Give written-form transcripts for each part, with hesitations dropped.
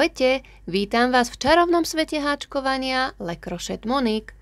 Ahojte, vítam vás v čarovnom svete háčkovania Le Crochet Monique.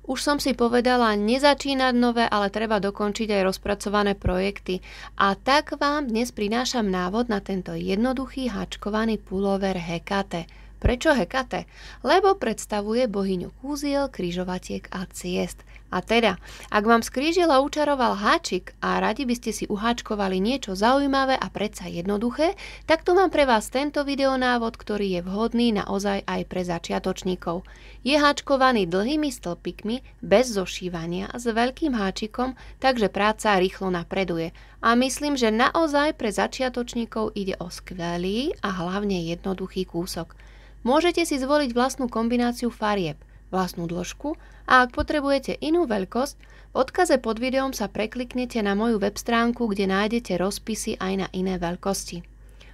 Už som si povedala nezačínať nové, ale treba dokončiť aj rozpracované projekty. A tak vám dnes prinášam návod na tento jednoduchý háčkovaný pullover Hekate. Prečo Hekate? Lebo predstavuje bohyňu kúziel, križovatiek a ciest. A teda, ak vám z krížila učaroval háčik a radi by ste si uháčkovali niečo zaujímavé a predsa jednoduché, tak tu mám pre vás tento videonávod, ktorý je vhodný naozaj aj pre začiatočníkov. Je háčkovaný dlhými stĺpikmi, bez zošívania, s veľkým háčikom, takže práca rýchlo napreduje. A myslím, že naozaj pre začiatočníkov ide o skvelý a hlavne jednoduchý kúsok. Môžete si zvoliť vlastnú kombináciu farieb, vlastnú dĺžku a ak potrebujete inú veľkosť, v odkaze pod videom sa prekliknete na moju web stránku, kde nájdete rozpisy aj na iné veľkosti.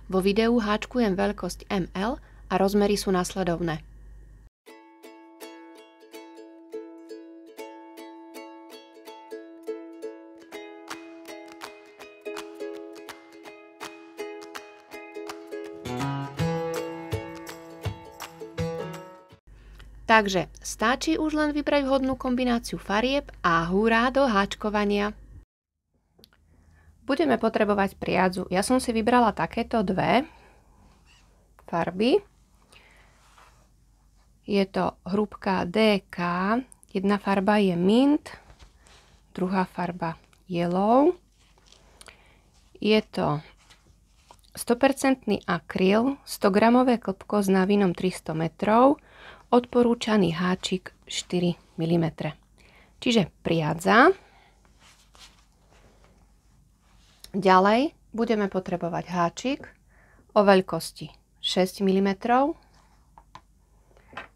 Vo videu háčkujem veľkosť ML a rozmery sú nasledovné. Takže stačí už len vybrať vhodnú kombináciu farieb a hurá do háčkovania. Budeme potrebovať priadzu. Ja som si vybrala takéto dve farby. Je to hrúbka DK. Jedna farba je mint, druhá farba yellow. Je to 100% akryl, 100 gramové klpko s návinom 300 metrov, odporúčaný háčik 4 mm. Čiže priadza. Ďalej budeme potrebovať háčik o veľkosti 6 mm,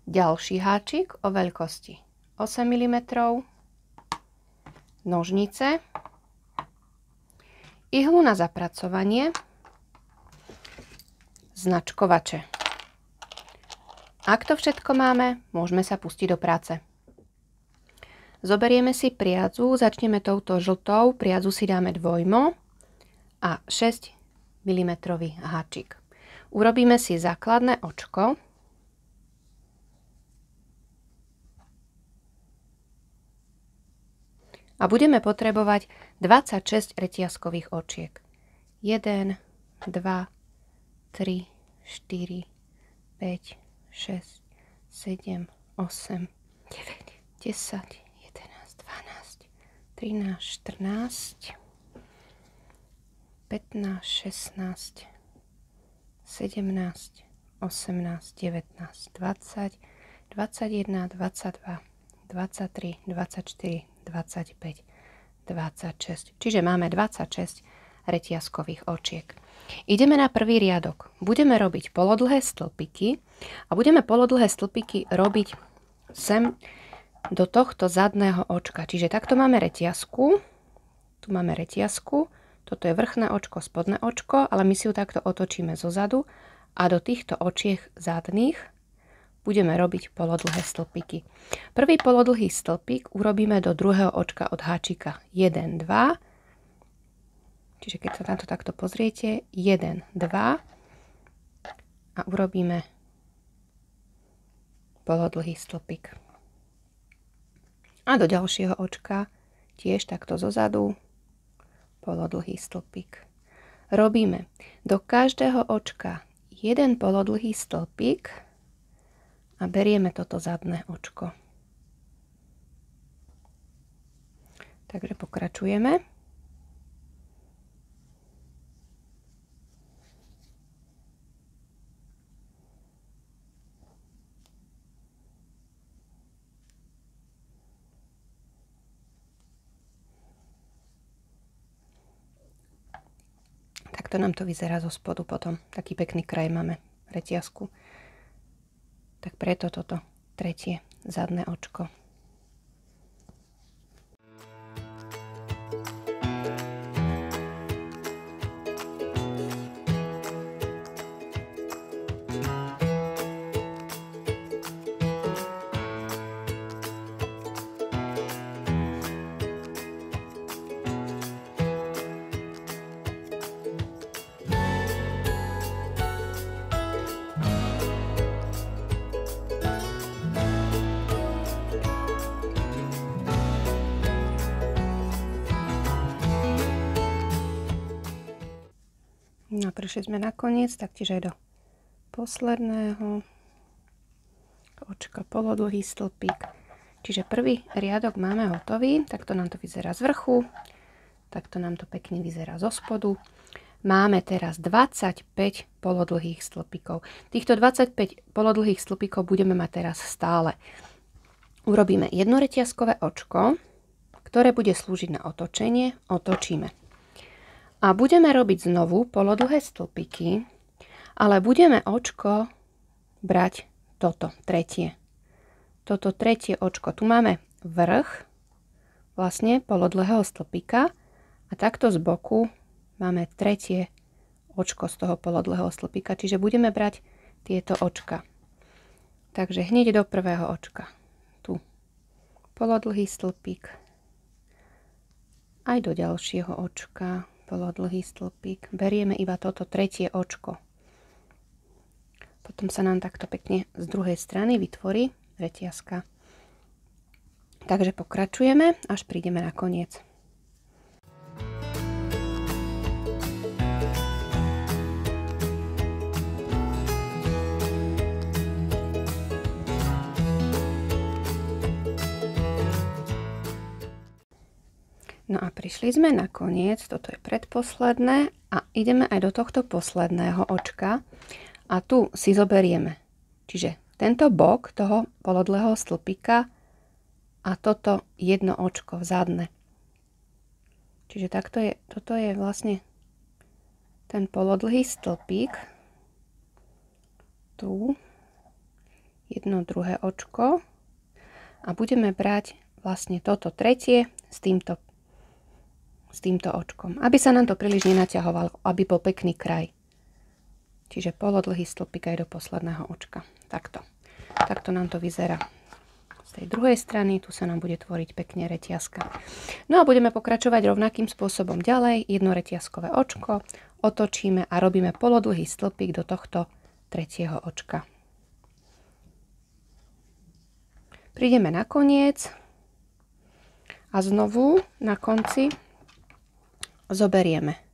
ďalší háčik o veľkosti 8 mm, nožnice, ihlu na zapracovanie, značkovače. Ak to všetko máme, môžeme sa pustiť do práce. Zoberieme si priadzu, začneme touto žltou, priadzu si dáme dvojmo a 6 mm háčik. Urobíme si základné očko. A budeme potrebovať 26 reťazkových očiek. 1, 2, 3, 4, 5, 6, 7, 8, 9, 10, 11, 12, 13, 14, 15, 16, 17, 18, 19, 20, 21, 22, 23, 24, 25, 26. Čiže máme 26 reťazkových očiek. Ideme na prvý riadok. Budeme robiť polodlhé stĺpiky a budeme polodlhé stĺpiky robiť sem do tohto zadného očka. Čiže takto máme reťazku, tu máme reťazku, toto je vrchné očko, spodné očko, ale my si ju takto otočíme zo zadu a do týchto očiek zadných budeme robiť polodlhé stĺpiky. Prvý polodlhý stĺpik urobíme do druhého očka od háčika 1, 2. Čiže keď sa na to takto pozriete, 1, 2 a urobíme polodlhý stĺpik. A do ďalšieho očka tiež takto zozadu polodlhý stĺpik. Robíme do každého očka jeden polodlhý stĺpik a berieme toto zadné očko. Takže pokračujeme. Takto nám to vyzerá zo spodu potom. Taký pekný kraj máme reťazku. Tak preto toto tretie zadné očko. No a prišli sme nakoniec taktiež aj do posledného očka, polodlhý stĺpik. Čiže prvý riadok máme hotový, takto nám to vyzerá z vrchu, takto nám to pekne vyzerá zo spodu. Máme teraz 25 polodlhých stĺpikov. Týchto 25 polodlhých stĺpikov budeme mať teraz stále. Urobíme jedno reťazkové očko, ktoré bude slúžiť na otočenie, otočíme. A budeme robiť znovu polodlhé stĺpiky, ale budeme očko brať toto, tretie. Toto tretie očko. Tu máme vrch vlastne polodlhého stĺpika a takto z boku máme tretie očko z toho polodlhého stĺpika, čiže budeme brať tieto očka. Takže hneď do prvého očka. Tu polodlhý stĺpik. Aj do ďalšieho očka polodlhý stĺpik. Berieme iba toto tretie očko. Potom sa nám takto pekne z druhej strany vytvorí reťazka. Takže pokračujeme, až prídeme na koniec. No a prišli sme na koniec, toto je predposledné a ideme aj do tohto posledného očka a tu si zoberieme, čiže tento bok toho polodlhého stĺpika a toto jedno očko vzadné. Čiže toto je vlastne ten polodlhý stĺpik, tu jedno druhé očko a budeme brať vlastne toto tretie s týmto očkom, aby sa nám to príliš nenaťahovalo, aby bol pekný kraj. Čiže polodlhý stĺpik aj do posledného očka. Takto nám to vyzerá. Z tej druhej strany, tu sa nám bude tvoriť pekne reťazka. No a budeme pokračovať rovnakým spôsobom ďalej. Jedno reťazkové očko, otočíme a robíme polodlhý stĺpik do tohto tretieho očka. Prídeme na koniec a znovu na konci zoberieme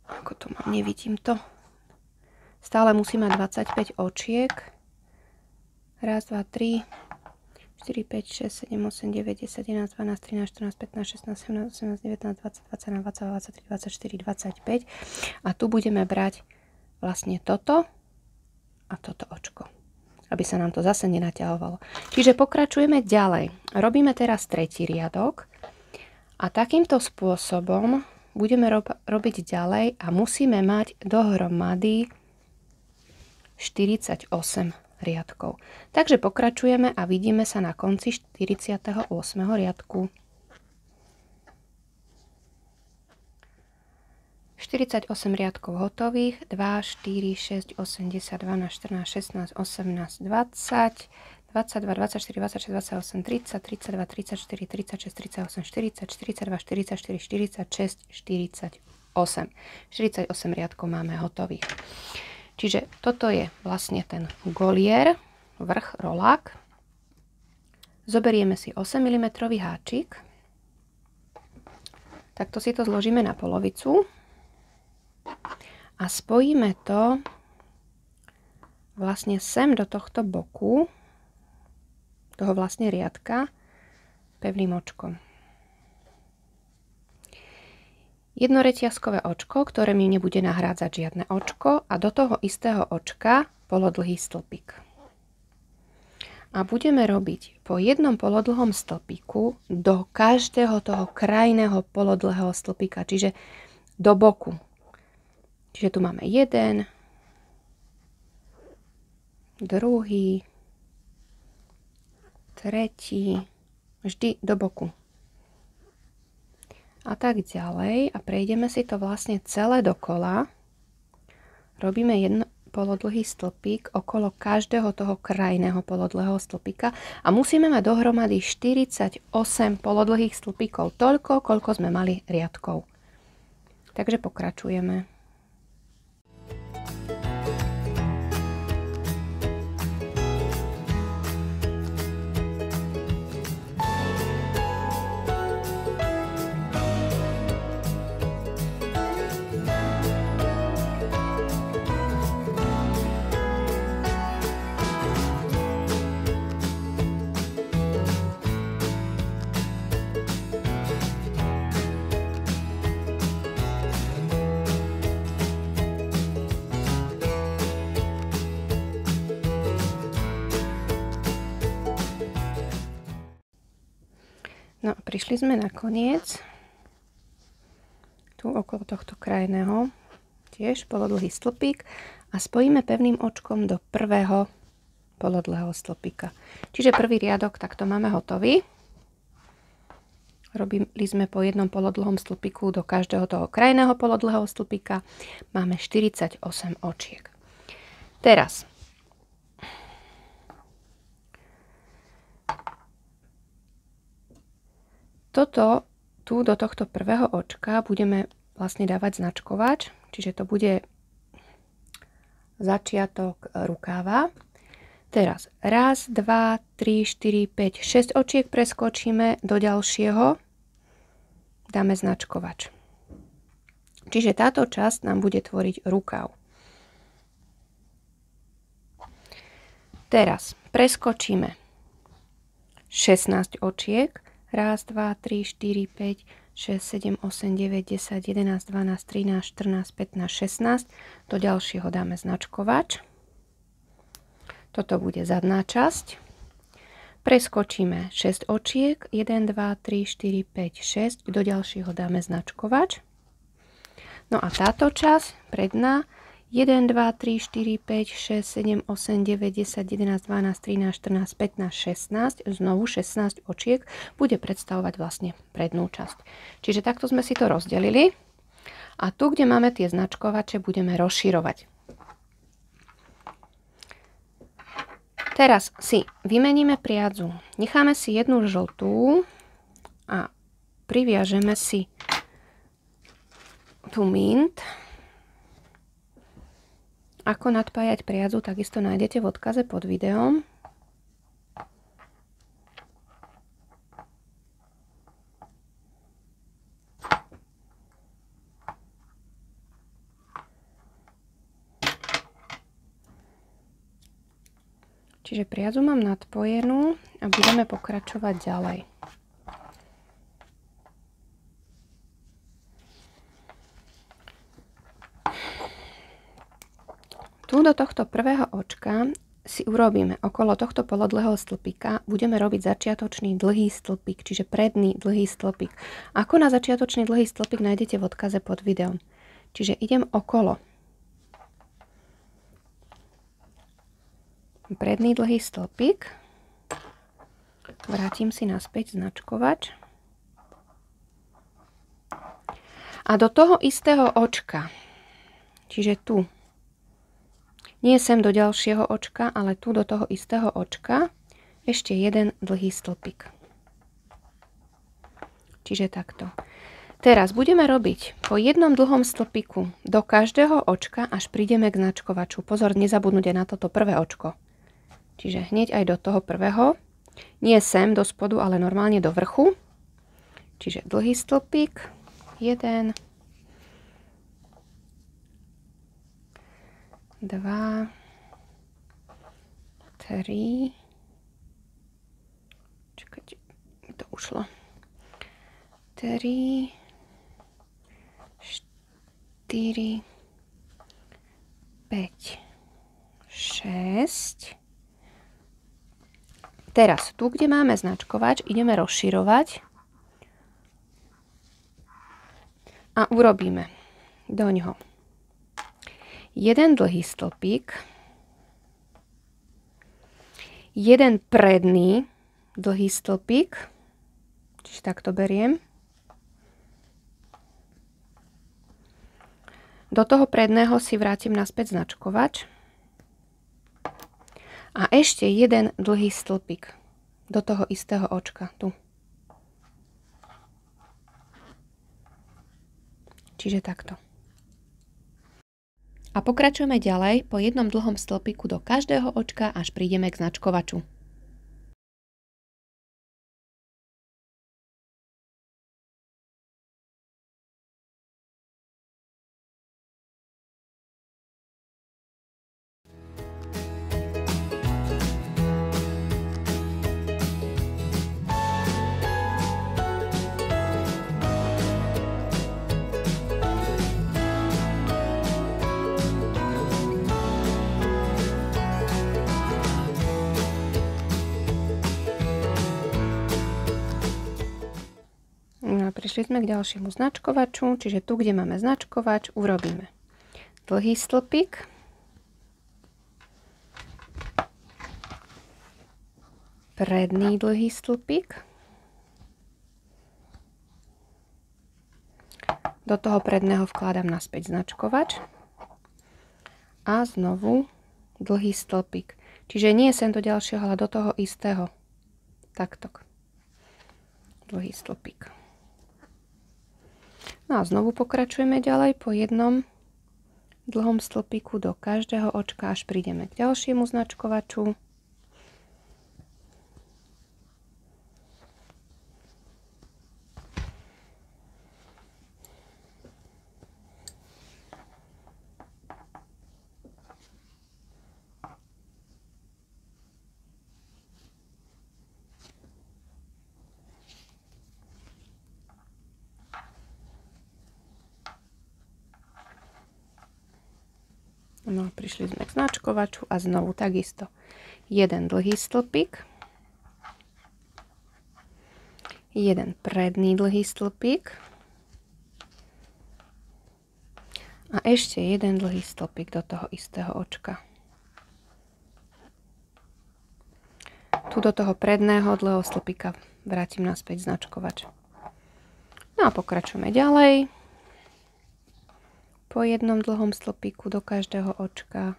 ako to mám, nevidím to. Stále musí mať 25 očiek. 1, 2, 3, 4, 5, 6, 7, 8, 9, 10, 11, 12, 13, 14, 15, 16, 17, 18, 19, 20, 21, 22, 23, 24, 25. A tu budeme brať vlastne toto a toto očko, aby sa nám to zase nenaťahovalo. Čiže pokračujeme ďalej. Robíme teraz tretí riadok a takýmto spôsobom budeme robiť ďalej a musíme mať dohromady 48 riadkov. Takže pokračujeme a vidíme sa na konci 48. riadku. 48 riadkov hotových, 2, 4, 6, 8, 10, 12, 14, 16, 18, 20, 22, 24, 26, 28, 30, 32, 34, 36, 38, 40, 42, 44, 46, 48. 48 riadkov máme hotových. Čiže toto je vlastne ten golier, vrch, rolák. Zoberieme si 8 mm háčik. Takto si to zložíme na polovicu. A spojíme to vlastne sem do tohto boku, toho vlastne riadka, pevným očkom. Jedno reťazkové očko, ktoré mi nebude nahrádzať žiadne očko a do toho istého očka polodlhý stĺpik. A budeme robiť po jednom polodlhom stĺpiku do každého toho krajného polodlhého stĺpika, čiže do boku. Čiže tu máme jeden, druhý, tretí, vždy do boku. A tak ďalej. A prejdeme si to vlastne celé dokola. Robíme jeden polodlhý stĺpik okolo každého toho krajného polodlhého stĺpika a musíme mať dohromady 48 polodlhých stĺpikov. Toľko, koľko sme mali riadkov. Takže pokračujeme. No a prišli sme na koniec. Tu okolo tohto krajného tiež polodlhý stĺpik a spojíme pevným očkom do prvého polodlhého stĺpika. Čiže prvý riadok takto máme hotový. Robili sme po jednom polodlhom stĺpiku do každého toho krajného polodlhého stĺpika. Máme 48 očiek. Teraz toto tu do tohto prvého očka budeme vlastne dávať značkovač, čiže to bude začiatok rukáva. Teraz 1, 2, 3, 4, 5, 6 očiek preskočíme, do ďalšieho dáme značkovač. Čiže táto časť nám bude tvoriť rukav. Teraz preskočíme 16 očiek. 1, 2, 3, 4, 5, 6, 7, 8, 9, 10, 11, 12, 13, 14, 15, 16. Do ďalšieho dáme značkovač. Toto bude zadná časť. Preskočíme 6 očiek. 1, 2, 3, 4, 5, 6. Do ďalšieho dáme značkovač. No a táto časť, predná, 1, 2, 3, 4, 5, 6, 7, 8, 9, 10, 11, 12, 13, 14, 15, 16. Znovu 16 očiek bude predstavovať vlastne prednú časť. Čiže takto sme si to rozdelili. A tu, kde máme tie značkovače, budeme rozširovať. Teraz si vymeníme priadzu. Necháme si jednu žltú a priviažeme si tú mint. Ako nadpájať priadzu, takisto nájdete v odkaze pod videom. Čiže priadzu mám nadpojenú a budeme pokračovať ďalej. Tu do tohto prvého očka si urobíme okolo tohto polodlhého stĺpika, budeme robiť začiatočný dlhý stĺpik, čiže predný dlhý stĺpik. Ako na začiatočný dlhý stĺpik nájdete v odkaze pod videom. Čiže idem okolo. Predný dlhý stĺpik. Vrátim si naspäť značkovač. A do toho istého očka, čiže tu, nie sem do ďalšieho očka, ale tu do toho istého očka, ešte jeden dlhý stĺpik. Čiže takto. Teraz budeme robiť po jednom dlhom stĺpiku do každého očka, až prídeme k značkovaču. Pozor, nezabudnite na toto prvé očko. Čiže hneď aj do toho prvého. Nie sem do spodu, ale normálne do vrchu. Čiže dlhý stĺpik. 1, 2, 3. Čakajte, to ušlo. 3, 4, 5, 6. Teraz, tu, kde máme značkovač, ideme rozširovať a urobíme do ňoho jeden dlhý stĺpik, jeden predný dlhý stĺpik, čiže takto beriem. Do toho predného si vrátim naspäť značkovač. A ešte jeden dlhý stĺpik do toho istého očka. Tu. Čiže takto. A pokračujeme ďalej po jednom dlhom stĺpiku do každého očka, až prídeme k značkovaču. prišli sme k ďalšiemu značkovaču, čiže tu, kde máme značkovač, urobíme dlhý stĺpik, predný dlhý stĺpik, do toho predného vkladám naspäť značkovač a znovu dlhý stĺpik. Čiže nie sem do ďalšieho, ale do toho istého. Takto. Dlhý stĺpik. No a znovu pokračujeme ďalej po jednom dlhom stĺpiku do každého očka, až prídeme k ďalšiemu značkovaču. No, prišli sme k značkovaču a znovu takisto jeden dlhý stĺpik, jeden predný dlhý stĺpik a ešte jeden dlhý stĺpik do toho istého očka. Tu do toho predného dlhého stĺpika vrátim naspäť značkovač. No a pokračujeme ďalej. Po jednom dlhom stĺpiku do každého očka.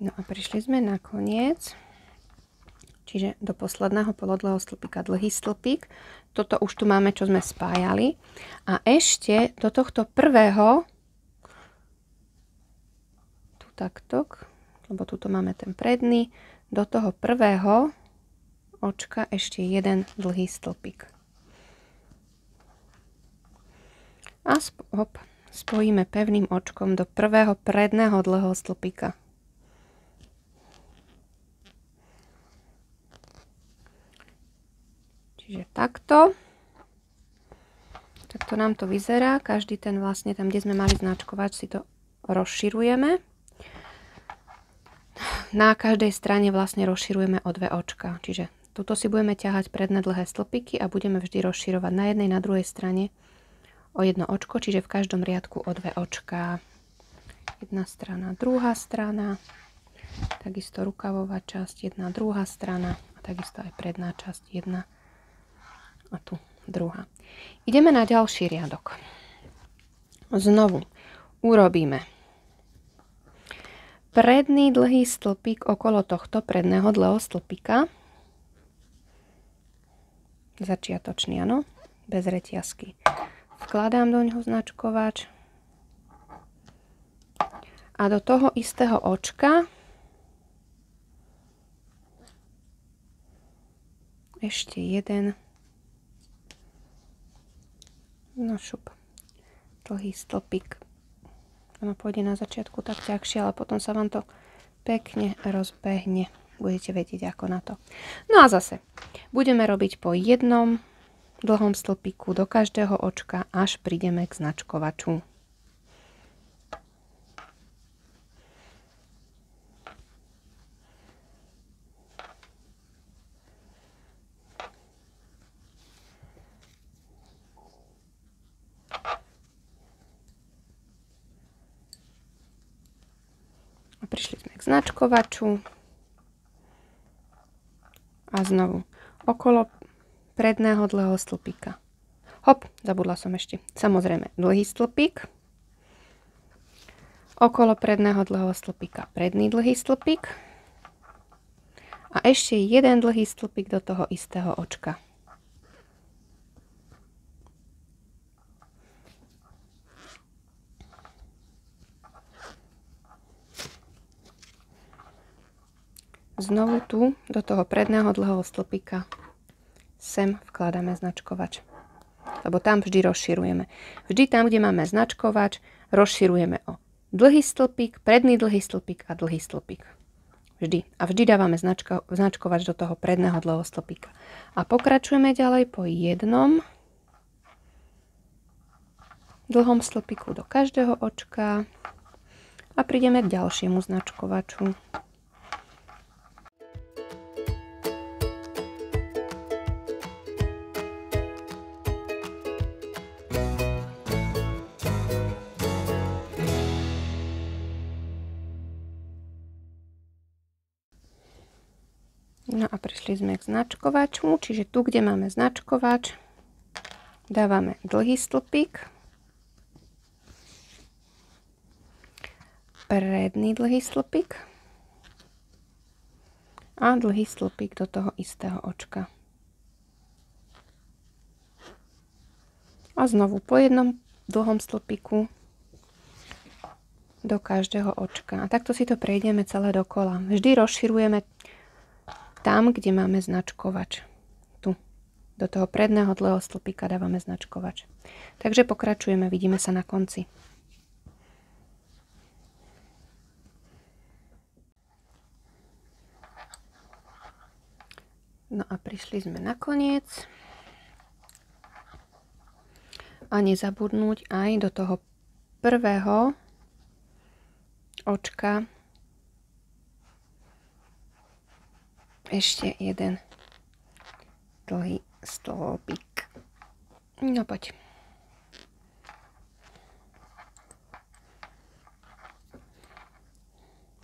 No a prišli sme na koniec. Čiže do posledného polodlhého stĺpika dlhý stĺpik. Toto už tu máme, čo sme spájali. A ešte do tohto prvého, tu takto, lebo tuto máme ten predný, do toho prvého očka ešte jeden dlhý stĺpik. A spojíme pevným očkom do prvého predného dlhého stĺpika. Čiže takto. Takto nám to vyzerá. Každý ten vlastne tam, kde sme mali značkovač, si to rozširujeme. Na každej strane vlastne rozširujeme o dve očka. Čiže tuto si budeme ťahať predné dlhé stĺpiky a budeme vždy rozširovať na jednej, na druhej strane o jedno očko, čiže v každom riadku o dve očká. Jedna strana, druhá strana. Takisto rukavová časť, jedna, druhá strana. A takisto aj predná časť, jedna a tu druhá. Ideme na ďalší riadok. Znovu urobíme predný dlhý stĺpik okolo tohto predného dlhého stĺpika. Začiatočný, áno, bez reťazky. Vkladám do ňoho značkovač a do toho istého očka ešte jeden dlhý stĺpik. Ono pôjde na začiatku tak ťažšie, ale potom sa vám to pekne rozbehne. Budete vedieť ako na to. No a zase budeme robiť po jednom dlhom stĺpiku do každého očka, až prídeme k značkovaču. Prišli sme k značkovaču a znovu okolo predného dlhého stĺpika. Hop, zabudla som ešte. Samozrejme, dlhý stĺpik. Okolo predného dlhého stĺpika predný dlhý stĺpik. A ešte jeden dlhý stĺpik do toho istého očka. Znovu tu, do toho predného dlhého stĺpika, sem vkladáme značkovač. Lebo tam vždy rozširujeme. Vždy tam, kde máme značkovač, rozširujeme o dlhý stĺpik, predný dlhý stĺpik a dlhý stĺpik. Vždy. A vždy dávame značkovač do toho predného dlhého stĺpika. A pokračujeme ďalej po jednom dlhom stĺpiku do každého očka a prídeme k ďalšiemu značkovaču. No a prišli sme k značkovaču, čiže tu, kde máme značkovač, dávame dlhý stĺpik, predný dlhý stĺpik a dlhý stĺpik do toho istého očka. A znovu po jednom dlhom stĺpiku do každého očka. A takto si to prejdeme celé dokola. Vždy rozširujeme tam, kde máme značkovač. Tu. Do toho predného dlhého stĺpika dávame značkovač. Takže pokračujeme, vidíme sa na konci. No a prišli sme na koniec. A nezabudnúť aj do toho prvého očka ešte jeden dlhý stĺpik. No poď.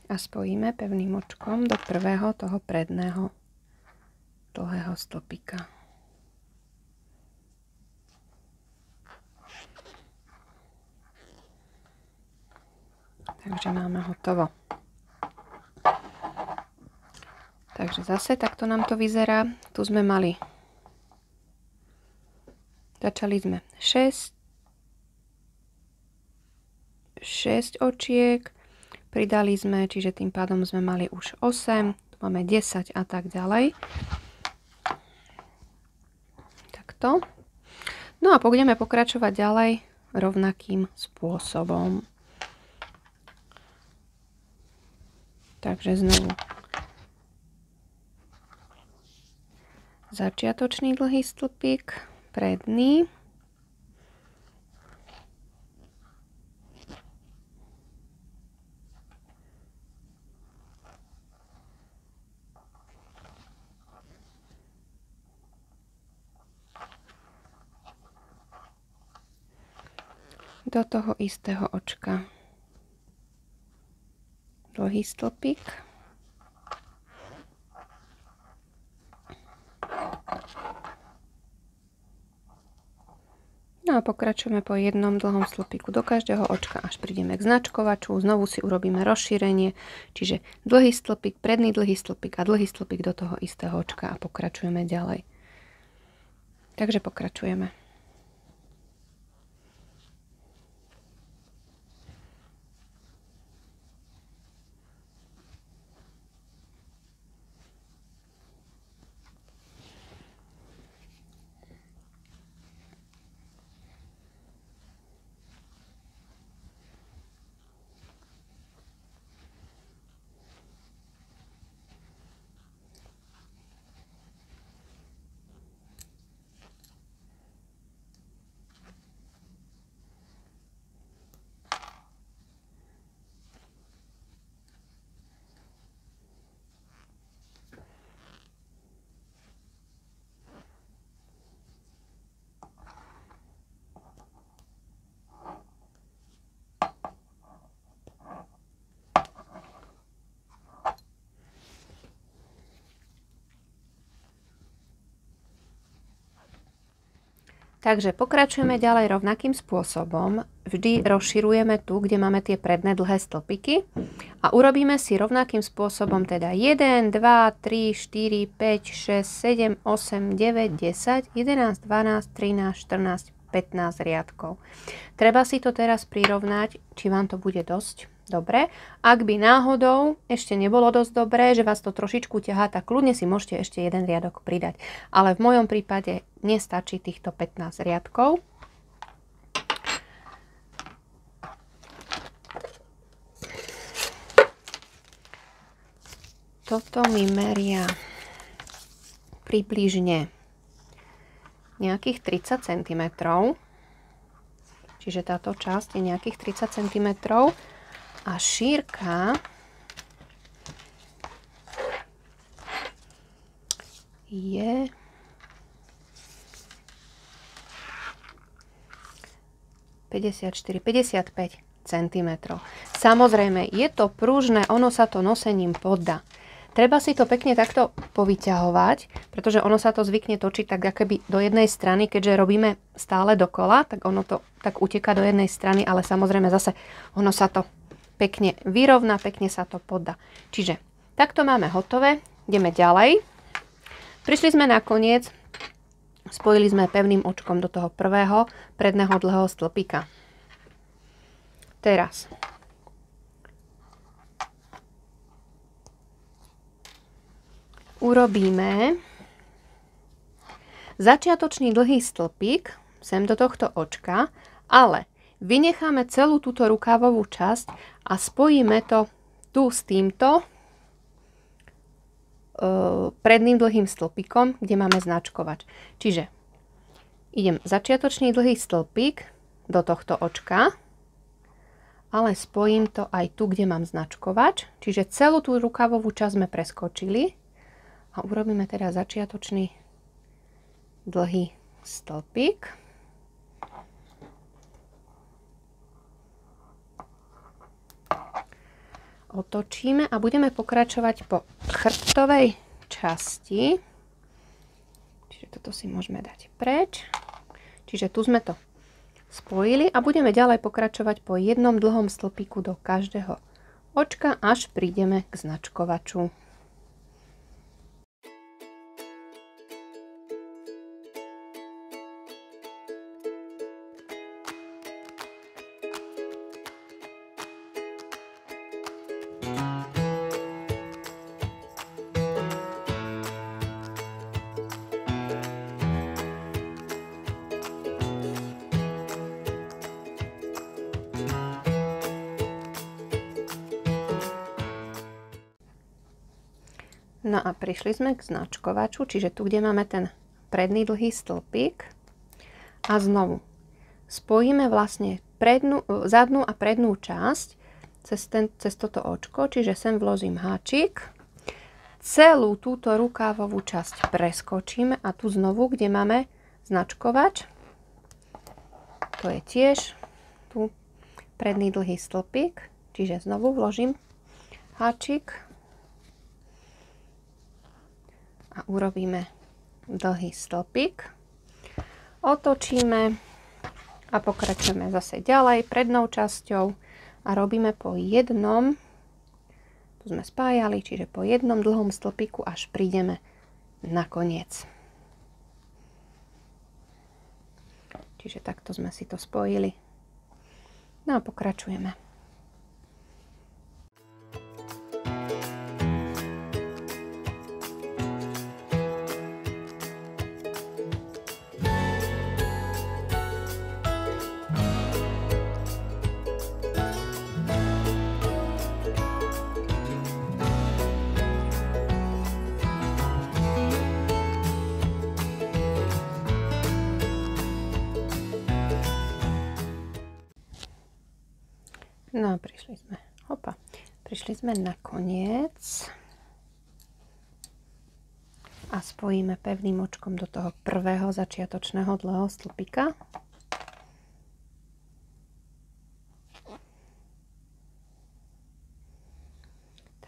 A spojíme pevným očkom do prvého toho predného dlhého stĺpika. Takže máme hotovo. Takže zase takto nám to vyzerá. Tu sme mali, začali sme 6 očiek, pridali sme, čiže tým pádom sme mali už 8, tu máme 10 a tak ďalej. Takto. No a budeme pokračovať ďalej rovnakým spôsobom. Takže znovu začiatočný dlhý stĺpik, predný, do toho istého očka dlhý stĺpik, no a pokračujeme po jednom dlhom stĺpiku do každého očka, až prídeme k značkovaču. Znovu si urobíme rozšírenie, čiže dlhý stĺpik, predný dlhý stĺpik a dlhý stĺpik do toho istého očka a pokračujeme ďalej. Takže pokračujeme. Takže pokračujeme ďalej rovnakým spôsobom. Vždy rozširujeme tu, kde máme tie predné dlhé stĺpiky a urobíme si rovnakým spôsobom teda 1, 2, 3, 4, 5, 6, 7, 8, 9, 10, 11, 12, 13, 14, 15 riadkov. Treba si to teraz prirovnať, či vám to bude dosť dobre. Ak by náhodou ešte nebolo dosť dobré, že vás to trošičku ťahá, tak kľudne si môžete ešte jeden riadok pridať. Ale v mojom prípade nestačí týchto 15 riadkov. Toto mi meria približne nejakých 30 cm. čiže táto časť je nejakých 30 cm a šírka je 55 cm. Samozrejme, je to pružné, ono sa to nosením podá. Treba si to pekne takto povyťahovať, pretože ono sa to zvykne točiť tak akoby do jednej strany, keďže robíme stále dokola, tak ono to tak uteká do jednej strany, ale samozrejme zase ono sa to pekne vyrovná, pekne sa to podá. Čiže takto máme hotové, ideme ďalej. Prišli sme na koniec, spojili sme pevným očkom do toho prvého predného dlhého stĺpika. Teraz urobíme začiatočný dlhý stĺpik sem do tohto očka, ale vynecháme celú túto rukávovú časť a spojíme to tu s týmto predným dlhým stĺpikom, kde máme značkovač. Čiže idem začiatočný dlhý stĺpik do tohto očka, ale spojím to aj tu, kde mám značkovač. Čiže celú tú rukávovú časť sme preskočili a urobíme teda začiatočný dlhý stĺpik. Otočíme a budeme pokračovať po chrbtovej časti. Čiže toto si môžeme dať preč. Čiže tu sme to spojili a budeme ďalej pokračovať po jednom dlhom stĺpiku do každého očka, až prídeme k značkovaču. No a prišli sme k značkovaču, čiže tu, kde máme ten predný dlhý stĺpik. A znovu spojíme vlastne zadnú a prednú časť cez toto očko, čiže sem vložím háčik. Celú túto rukávovú časť preskočíme a tu znovu, kde máme značkovač, to je tiež tu predný dlhý stĺpik, čiže znovu vložím háčik. A urobíme dlhý stĺpik, otočíme a pokračujeme zase ďalej prednou časťou a robíme po jednom, tu sme spájali, čiže po jednom dlhom stĺpiku, až prídeme na koniec. Čiže takto sme si to spojili. No a pokračujeme. No a prišli sme na koniec a spojíme pevným očkom do toho prvého začiatočného dlhého stĺpika.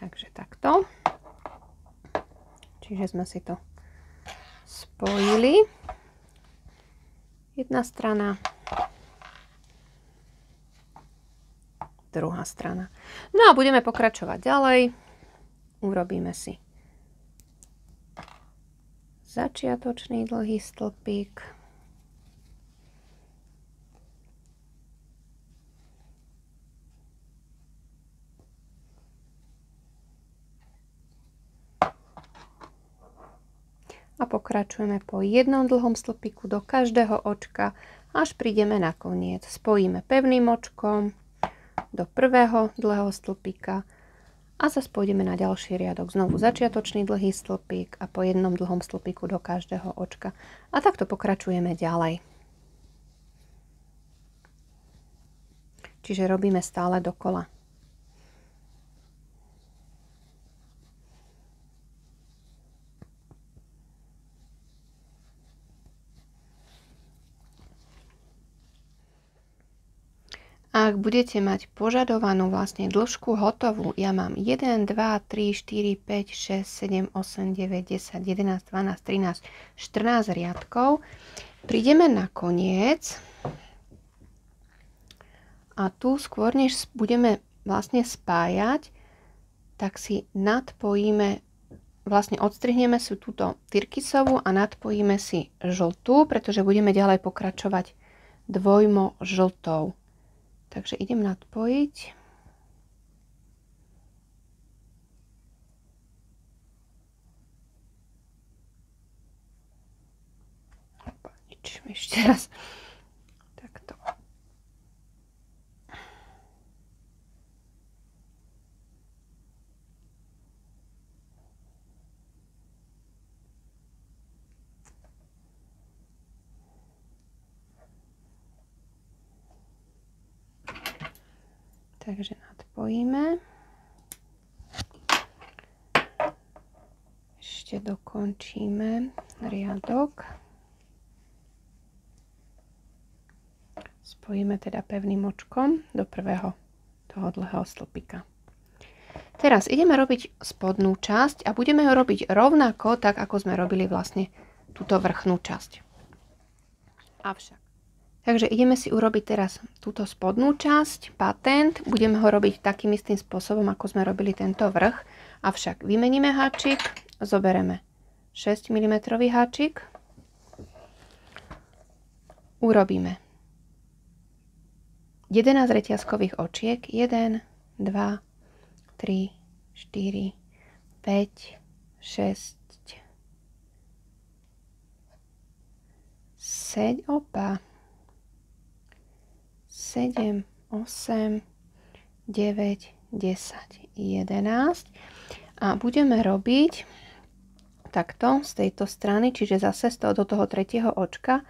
Takže takto. Čiže sme si to spojili. Jedna strana, druhá strana. No a budeme pokračovať ďalej. Urobíme si začiatočný dlhý stĺpik. A pokračujeme po jednom dlhom stĺpiku do každého očka, až prídeme na koniec. Spojíme pevným očkom do prvého dlhého stĺpika a zase pôjdeme na ďalší riadok. Znovu začiatočný dlhý stĺpik a po jednom dlhom stĺpiku do každého očka. A takto pokračujeme ďalej. Čiže robíme stále dokola. Ak budete mať požadovanú vlastne dĺžku hotovú, ja mám 1, 2, 3, 4, 5, 6, 7, 8, 9, 10, 11, 12, 13, 14 riadkov, prídeme na koniec a tu skôr, než budeme vlastne spájať, tak si nadpojíme, vlastne odstrihneme si túto tyrkysovú a nadpojíme si žltú, pretože budeme ďalej pokračovať dvojmo žltou. Takže idem nadpojiť. Opa, nič, ešte raz. Takto. Takže nadpojíme. Ešte dokončíme riadok. Spojíme teda pevným očkom do prvého toho dlhého stĺpika. Teraz ideme robiť spodnú časť a budeme ho robiť rovnako, tak ako sme robili vlastne túto vrchnú časť. Takže ideme si urobiť teraz túto spodnú časť, patent. Budeme ho robiť takým istým spôsobom, ako sme robili tento vrch. Avšak vymeníme háčik, zobereme 6 mm háčik, urobíme 11 reťazkových očiek, 1, 2, 3, 4, 5, 6, 7, 7, 8, 9, 10, 11 a budeme robiť takto z tejto strany, čiže zase do toho tretieho očka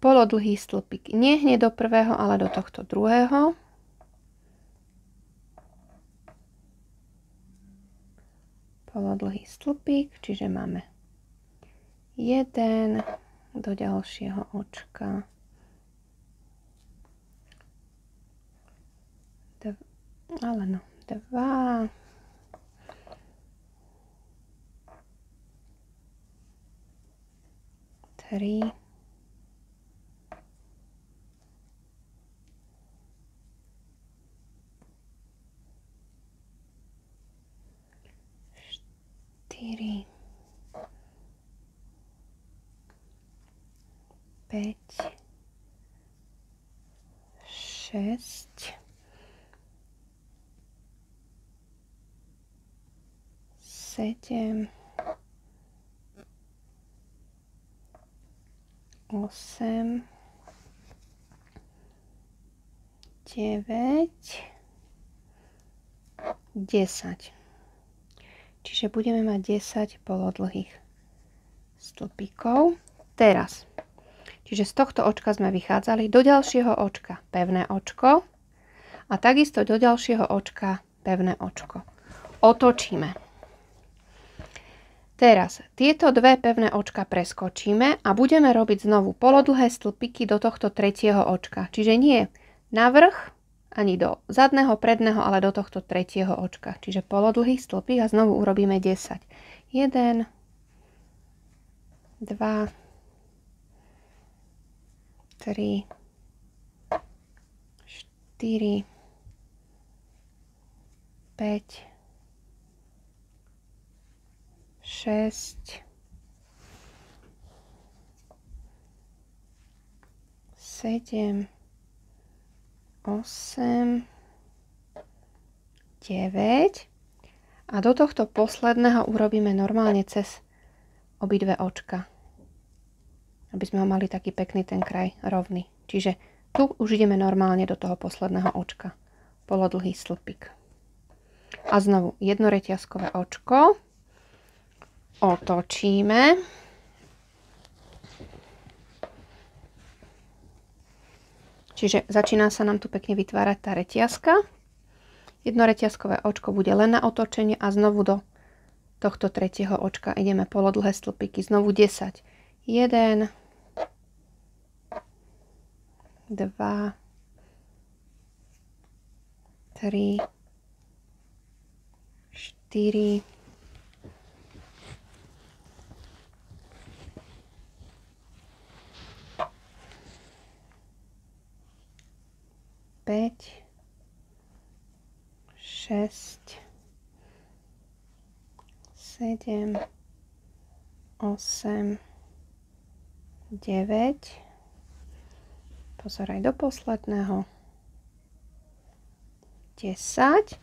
polodlhý stĺpik. Nie hneď do prvého, ale do tohto druhého. Polodlhý stĺpik, čiže máme 1 do ďalšieho očka. Ale no, 2. 3. 4. 5. 6. 7, 8, 9, 10. Čiže budeme mať 10 polodlhých stĺpikov. Teraz, čiže z tohto očka sme vychádzali do ďalšieho očka pevné očko a takisto do ďalšieho očka pevné očko. Otočíme. Teraz tieto dve pevné očka preskočíme a budeme robiť znovu polodlhé stĺpiky do tohto tretieho očka. Čiže nie na vrch, ani do zadného, predného, ale do tohto tretieho očka. Čiže polodlhý stĺpik a znovu urobíme 10. 1, 2, 4, 4, 5, 6, 7, 8, 9 a do tohto posledného urobíme normálne cez obidve očka, aby sme ho mali taký pekný ten kraj rovný. Čiže tu už ideme normálne do toho posledného očka, polodlhý stĺpik. A znovu jednoreťazkové očko, otočíme. Čiže začína sa nám tu pekne vytvárať tá reťazka. Jedno reťazkové očko bude len na otočenie a znovu do tohto tretieho očka ideme polodlhé stĺpiky. Znovu 10. 1, 2, 3, 4, 5, 6, 7, 8, 9. Pozeraj do posledného. 10.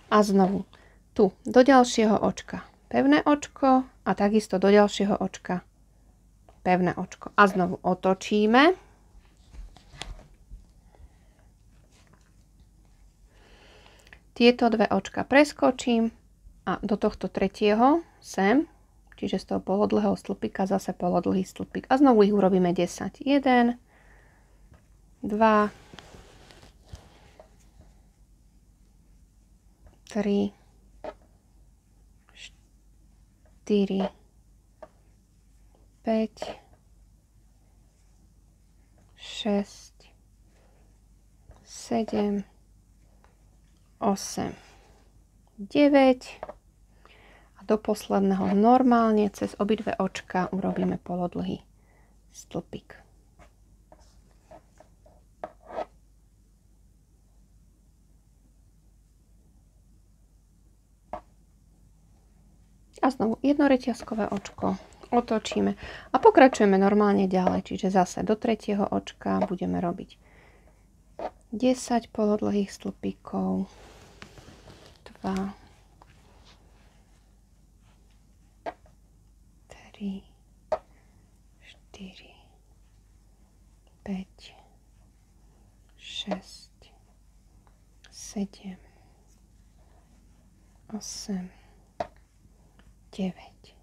A znovu tu do ďalšieho očka pevné očko a takisto do ďalšieho očka pevné očko. A znovu otočíme. Tieto dve očka preskočím a do tohto tretieho sem, čiže z toho polodlhého stĺpika zase polodlhý stĺpik. A znovu ich urobíme 10. 1, 2, 3, 4, 5, 6, 7, 8, 9 a do posledného normálne cez obidve očka urobíme polodlhý stĺpik. A znovu jedno reťazkové očko otočíme a pokračujeme normálne ďalej, čiže zase do tretieho očka budeme robiť 10 polodlhých stĺpikov, 2, 3, 4, 5, 6, 7, 8, 9,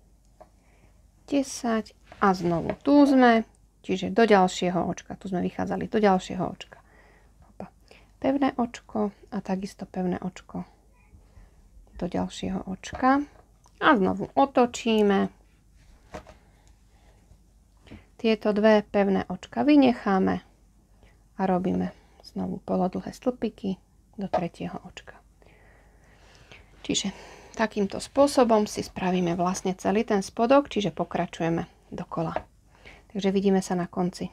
10 a znovu tu sme, čiže do ďalšieho očka, tu sme vychádzali do ďalšieho očka. Pevné očko a takisto pevné očko do ďalšieho očka a znovu otočíme. Tieto dve pevné očka vynecháme a robíme znovu polodlhé stĺpiky do tretieho očka. Čiže takýmto spôsobom si spravíme vlastne celý ten spodok, čiže pokračujeme dokola. Takže vidíme sa na konci.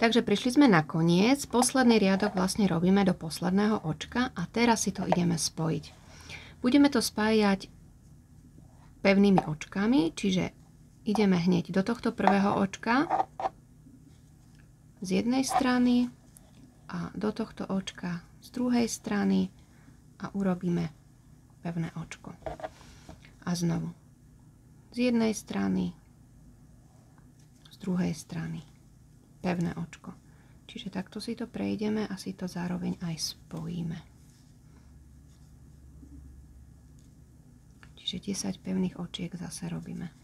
Takže prišli sme na koniec, posledný riadok vlastne robíme do posledného očka a teraz si to ideme spojiť. Budeme to spájať pevnými očkami, čiže ideme hneď do tohto prvého očka z jednej strany a do tohto očka z druhej strany a urobíme pevné očko. A znovu z jednej strany, z druhej strany. Pevné očko. Čiže takto si to prejdeme a si to zároveň aj spojíme. Čiže 10 pevných očiek zase robíme.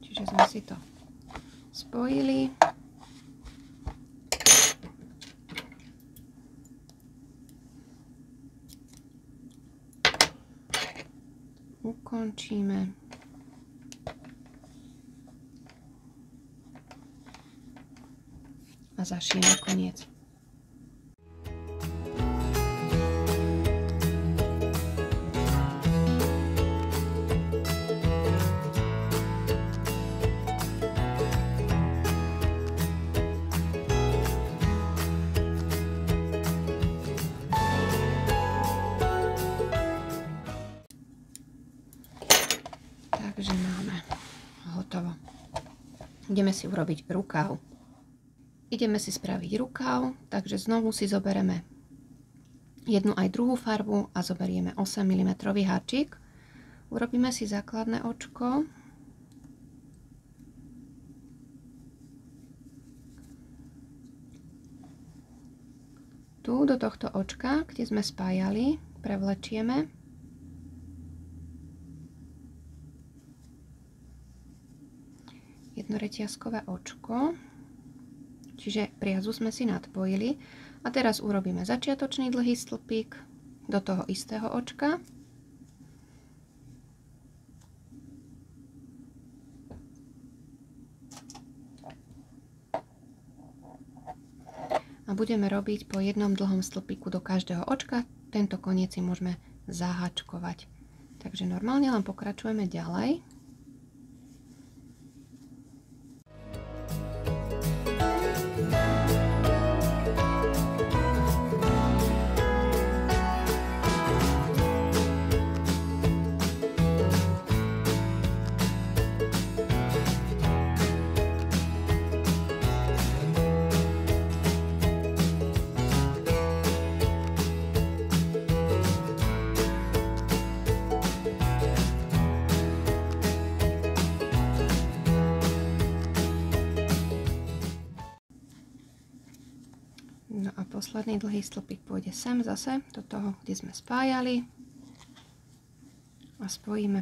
Čiže sme si to spojili. Ukončíme. A zašijeme koniec. ideme si urobiť rukav. Ideme si spraviť rukav, takže znovu si zoberieme jednu aj druhú farbu a zoberieme 8 mm háčik. Urobíme si základné očko. Tu do tohto očka, kde sme spájali, prevlečieme. Jednoreťazkové očko. Čiže priazu sme si nadpojili a teraz urobíme začiatočný dlhý stĺpik do toho istého očka. A budeme robiť po jednom dlhom stĺpiku do každého očka. Tento koniec si môžeme zahačkovať. Takže normálne len pokračujeme ďalej. No a posledný dlhý stĺpik pôjde sem zase do toho, kde sme spájali a spojíme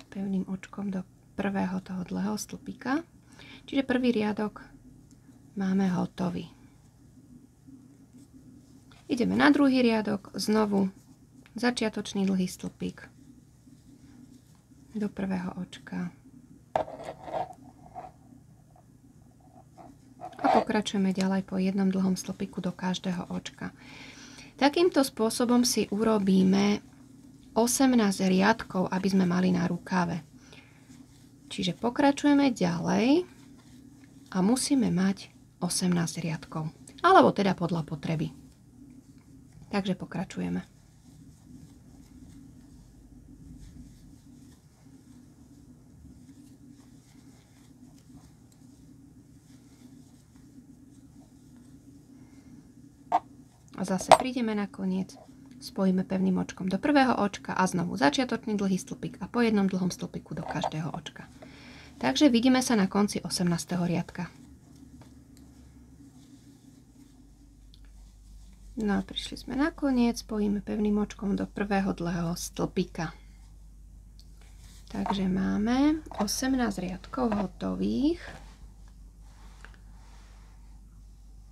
pevným očkom do prvého toho dlhého stĺpika. Čiže prvý riadok máme hotový. Ideme na druhý riadok, znovu začiatočný dlhý stĺpik do prvého očka. A pokračujeme ďalej po jednom dlhom stĺpiku do každého očka. Takýmto spôsobom si urobíme 18 riadkov, aby sme mali na rukave. Čiže pokračujeme ďalej a musíme mať 18 riadkov. Alebo teda podľa potreby. Takže pokračujeme. A zase prídeme na koniec, spojíme pevným očkom do prvého očka a znovu začiatočný dlhý stĺpik a po jednom dlhom stĺpiku do každého očka. Takže vidíme sa na konci 18. riadka. No a prišli sme na koniec, spojíme pevným očkom do prvého dlhého stĺpika. Takže máme 18 riadkov hotových.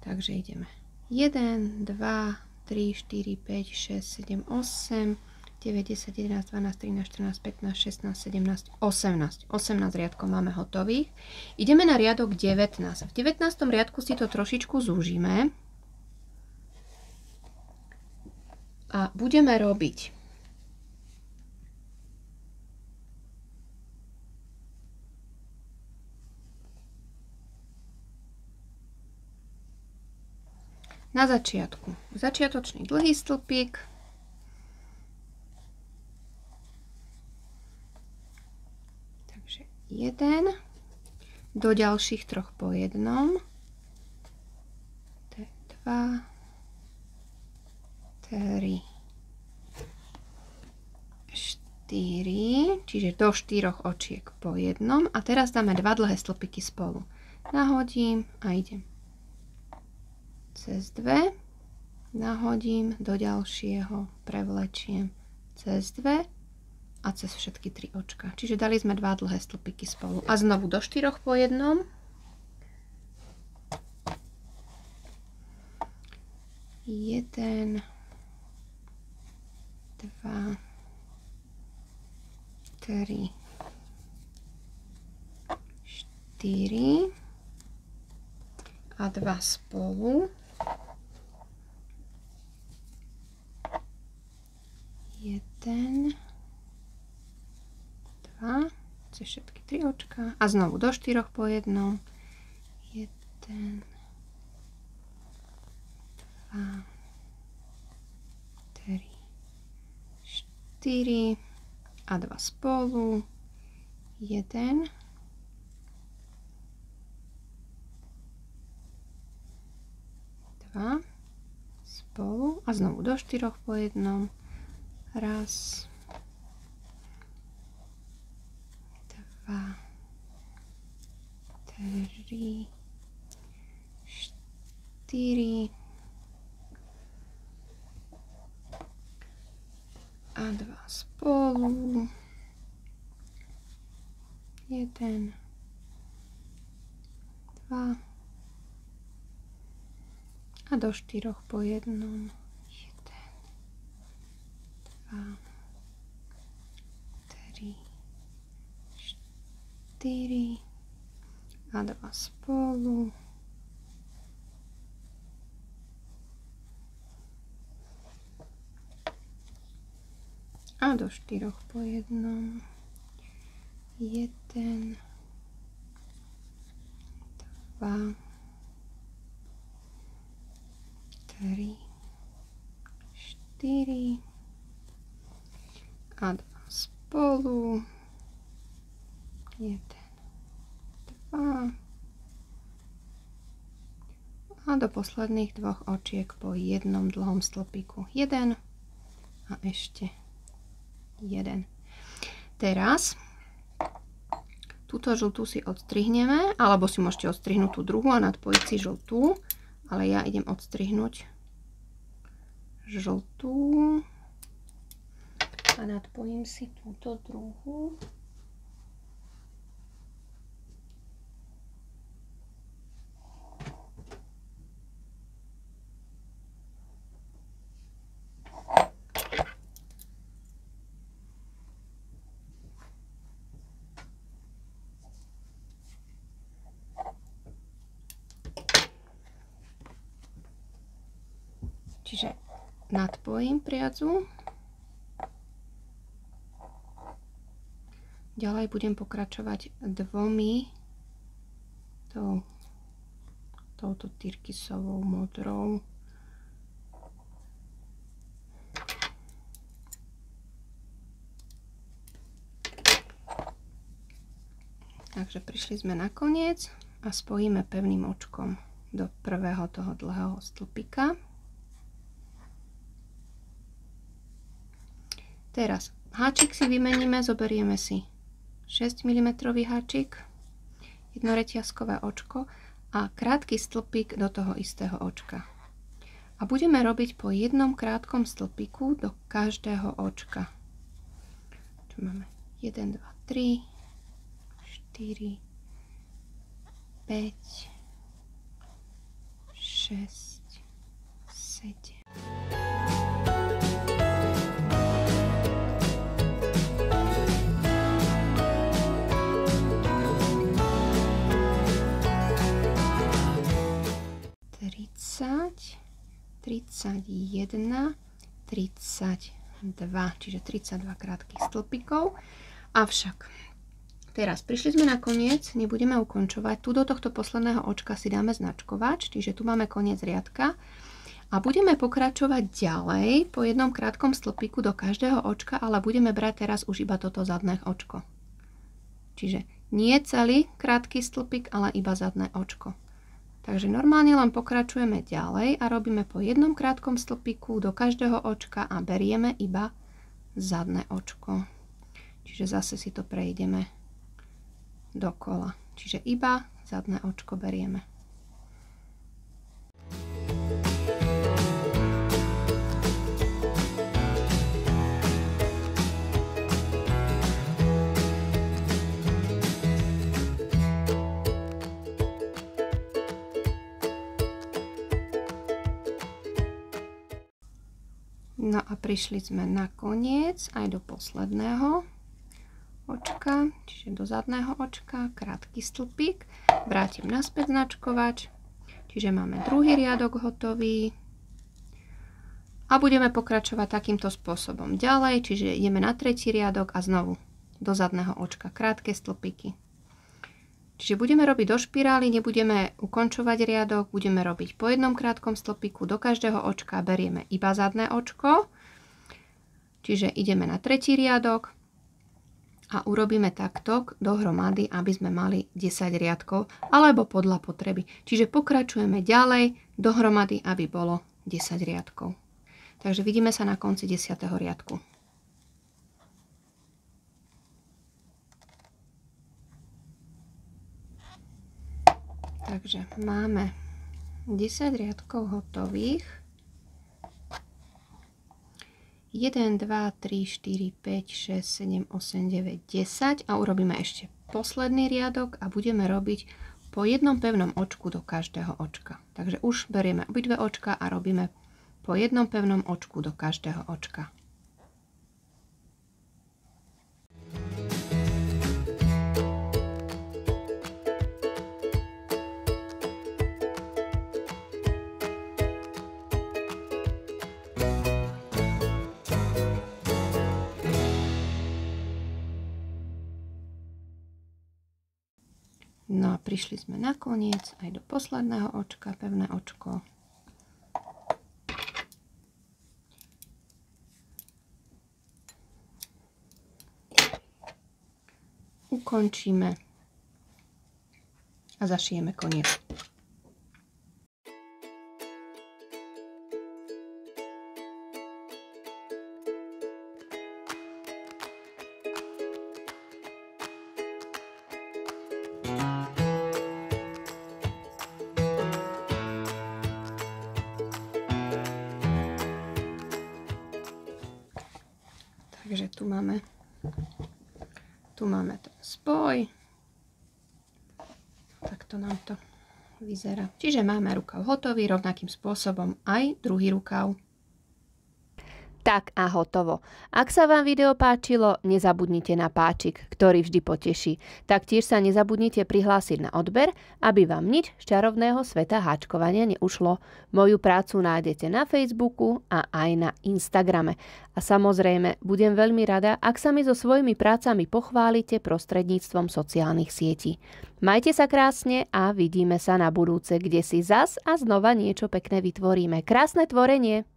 Takže ideme. 1, 2, 3, 4, 5, 6, 7, 8, 9, 10, 11, 12, 13, 14, 15, 16, 17, 18. 18 riadkov máme hotových. Ideme na riadok 19. V 19. riadku si to trošičku zúžime. A budeme robiť na začiatku začiatočný dlhý stĺpik, takže 1, do ďalších troch po jednom, 2, 3, 4, čiže do 4 očiek po jednom a teraz dáme 2 dlhé stĺpiky spolu. Nahodím a idem cez 2, nahodím do ďalšieho, prevlečiem cez 2 a cez všetky 3 očka. Čiže dali sme 2 dlhé stĺpiky spolu. A znovu do 4 po jednom. 1, 2, 3, 4 a 2 spolu. 1, 2, cez všetky 3 očka a znovu do 4 po jednom. 1, 2, 3, 4 a 2 spolu. 1, 2, 2 spolu a znovu do 4 po jednom. Raz, 2, 3, 4 a 2 spolu. 1, 2 a do 4 po jednom. 1, 2, 3, 4 a 2 spolu. A do 4 po jednom. 1, 2, 3, 4 a 2 spolu. 1, 2 a do posledných 2 očiek po jednom dlhom stĺpiku. 1 a ešte 1. Teraz túto žltú si odstrihneme, alebo si môžete odstrihnúť tú druhú a nadpojiť si žltú, ale ja idem odstrihnúť žltú a nadpojím si túto druhú. Čiže nadpojím priadzu. Ďalej budem pokračovať dvomi touto tyrkysovou modrou. Takže prišli sme na koniec a spojíme pevným očkom do prvého toho dlhého stĺpika. Teraz háčik si vymeníme, zoberieme si 6 mm háčik, jednoreťazkové očko a krátky stĺpik do toho istého očka. A budeme robiť po jednom krátkom stĺpiku do každého očka. Tu máme 1, 2, 3, 4, 5, 6, 7. Tridsaťjeden, 32, čiže 32 krátkych stĺpikov. Avšak teraz prišli sme na koniec, nebudeme ukončovať. Tu do tohto posledného očka si dáme značkovač, čiže tu máme koniec riadka a budeme pokračovať ďalej po jednom krátkom stĺpiku do každého očka, ale budeme brať teraz už iba toto zadné očko. Čiže nie celý krátky stĺpik, ale iba zadné očko. Takže normálne len pokračujeme ďalej a robíme po jednom krátkom stĺpiku do každého očka a berieme iba zadné očko. Čiže zase si to prejdeme dokola. Čiže iba zadné očko berieme. No a prišli sme na koniec aj do posledného očka, čiže do zadného očka, krátky stĺpik. Vrátim naspäť značkovač, čiže máme druhý riadok hotový. A budeme pokračovať takýmto spôsobom ďalej, čiže ideme na tretí riadok a znovu do zadného očka, krátke stĺpiky. Čiže budeme robiť do špirály, nebudeme ukončovať riadok, budeme robiť po jednom krátkom stĺpiku do každého očka, berieme iba zadné očko. Čiže ideme na tretí riadok a urobíme takto dohromady, aby sme mali 10 riadkov alebo podľa potreby. Čiže pokračujeme ďalej dohromady, aby bolo 10 riadkov. Takže vidíme sa na konci 10. riadku. Takže máme 10 riadkov hotových. 1, 2, 3, 4, 5, 6, 7, 8, 9, 10 a urobíme ešte posledný riadok a budeme robiť po jednom pevnom očku do každého očka. Takže už berieme obidve očka a robíme po jednom pevnom očku do každého očka. No a prišli sme na koniec aj do posledného očka, pevné očko. Ukončíme a zašijeme koniec. Takže tu máme ten spoj. Takto nám to vyzerá. Čiže máme rukav hotový, rovnakým spôsobom aj druhý rukav. Tak a hotovo. Ak sa vám video páčilo, nezabudnite na páčik, ktorý vždy poteší. Taktiež sa nezabudnite prihlásiť na odber, aby vám nič z čarovného sveta háčkovania neušlo. Moju prácu nájdete na Facebooku a aj na Instagrame. A samozrejme, budem veľmi rada, ak sa mi so svojimi prácami pochválite prostredníctvom sociálnych sietí. Majte sa krásne a vidíme sa na budúce, kde si zas a znova niečo pekné vytvoríme. Krásne tvorenie!